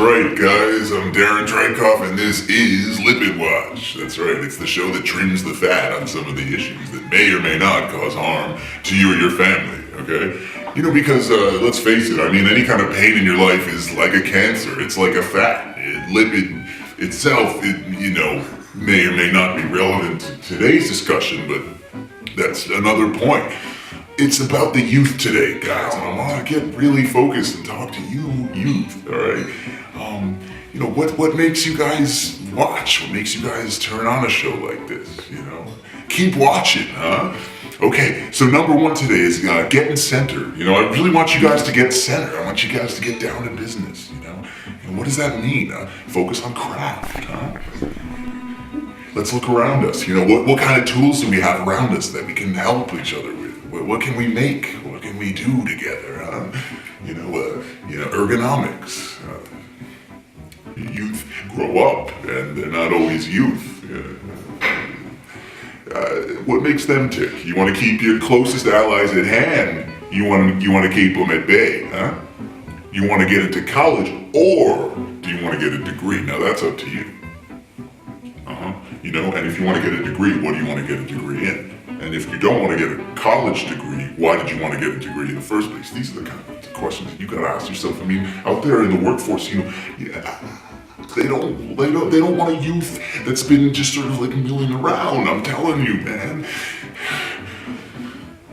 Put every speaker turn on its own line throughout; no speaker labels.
right, guys. I'm Darren Dreikoff, and this is Lipid Watch. That's right, it's the show that trims the fat on some of the issues that may or may not cause harm to you or your family, okay? You know, because, let's face it, I mean, any kind of pain in your life is like a cancer. It's like a fat. Lipid itself, may or may not be relevant to today's discussion, but that's another point. It's about the youth today, guys, and I want to get really focused and talk to you, youth, all right? What makes you guys watch? What makes you guys turn on a show like this, Keep watching, huh? Okay, so number one today is getting center. I really want you guys to get center. I want you guys to get down to business, And what does that mean? Focus on craft, huh? Let's look around us. What kind of tools do we have around us that we can help each other with? What can we make? What can we do together? Ergonomics. Youth grow up, and they're not always youth. What makes them tick? You want to keep your closest allies at hand. You want to keep them at bay, huh? You want to get into college, or do you want to get a degree? Now that's up to you. And if you want to get a degree, what do you want to get a degree in? And if you don't want to get a college degree, why did you want to get a degree in the first place? These are the kind of questions that you gotta ask yourself. I mean, out there in the workforce, they don't want a youth that's been just sort of like milling around. I'm telling you, man.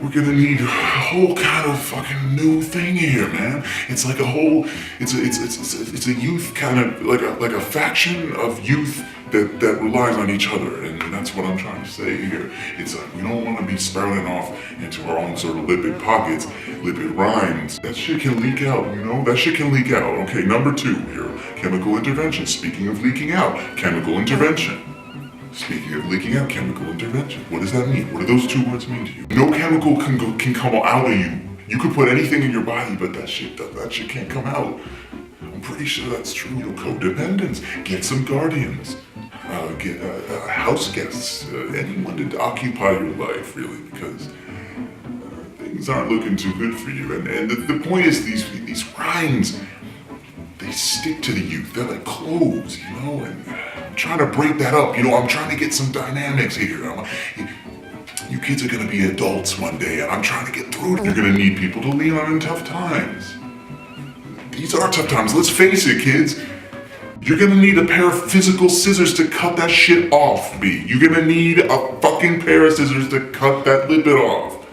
We're gonna need a whole kind of fucking new thing here, man. It's like it's a youth kind of like a faction of youth that relies on each other, and that's what I'm trying to say here. It's like we don't want to be sprouting off into our own sort of lipid pockets, lipid rhymes. That shit can leak out, That shit can leak out. Okay, number two here, chemical intervention. Speaking of leaking out, chemical intervention. Speaking of leaking out, chemical intervention. What does that mean? What do those two words mean to you? No chemical can come out of you. You could put anything in your body, but that shit can't come out. I'm pretty sure that's true. Codependence. Get some guardians. Get house guests. Anyone to occupy your life, really, because things aren't looking too good for you. And the point is, these rhymes, they stick to the youth. They're like clothes, and I'm trying to break that up. I'm trying to get some dynamics here. You kids are gonna be adults one day, and I'm trying to get through it. You're gonna need people to lean on in tough times. These are tough times. Let's face it, kids. You're gonna need a pair of physical scissors to cut that shit off, B. You're gonna need a fucking pair of scissors to cut that lipid off.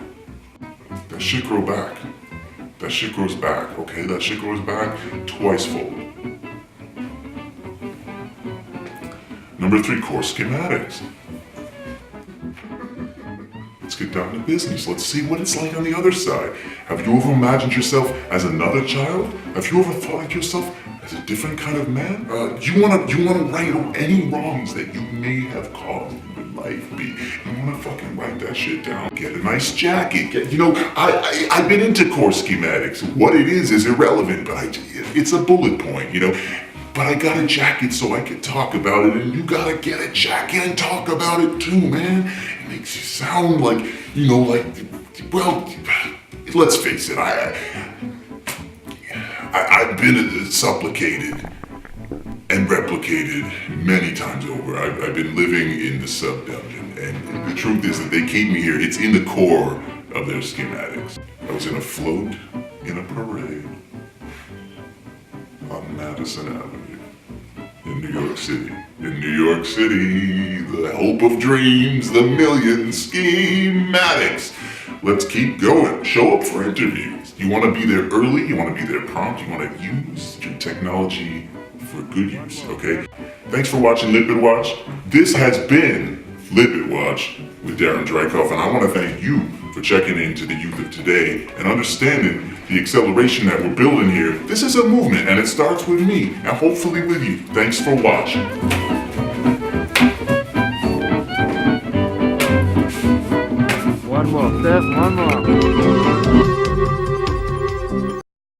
That shit grow back. That shit grows back, okay? That shit grows back twice fold. Number three, core schematics. Let's get down to business. Let's see what it's like on the other side. Have you ever imagined yourself as another child? Have you ever thought of yourself as a different kind of man? You wanna right any wrongs that you may have caused in your life, B. You wanna fucking write that shit down. Get a nice jacket. I've been into core schematics. What it is irrelevant, but it's a bullet point, But I got a jacket so I could talk about it, and you gotta get a jacket and talk about it too, man. It makes you sound like, well, let's face it, I've been supplicated and replicated many times over. I've been living in the sub-dungeon, and the truth is that they keep me here. It's in the core of their schematics. I was in a float in a parade on Madison Avenue in New York City. In New York City, the hope of dreams, the million schematics. Let's keep going. Show up for interviews. You want to be there early, you want to be there prompt, you want to use your technology for good use, okay? Thanks for watching Lipid Watch. This has been Lipid Watch with Darren Dreikoff, and I want to thank you for checking into the youth of today and understanding the acceleration that we're building here. This is a movement, and it starts with me, and hopefully with you. Thanks for watching.
One more, Steph, one more.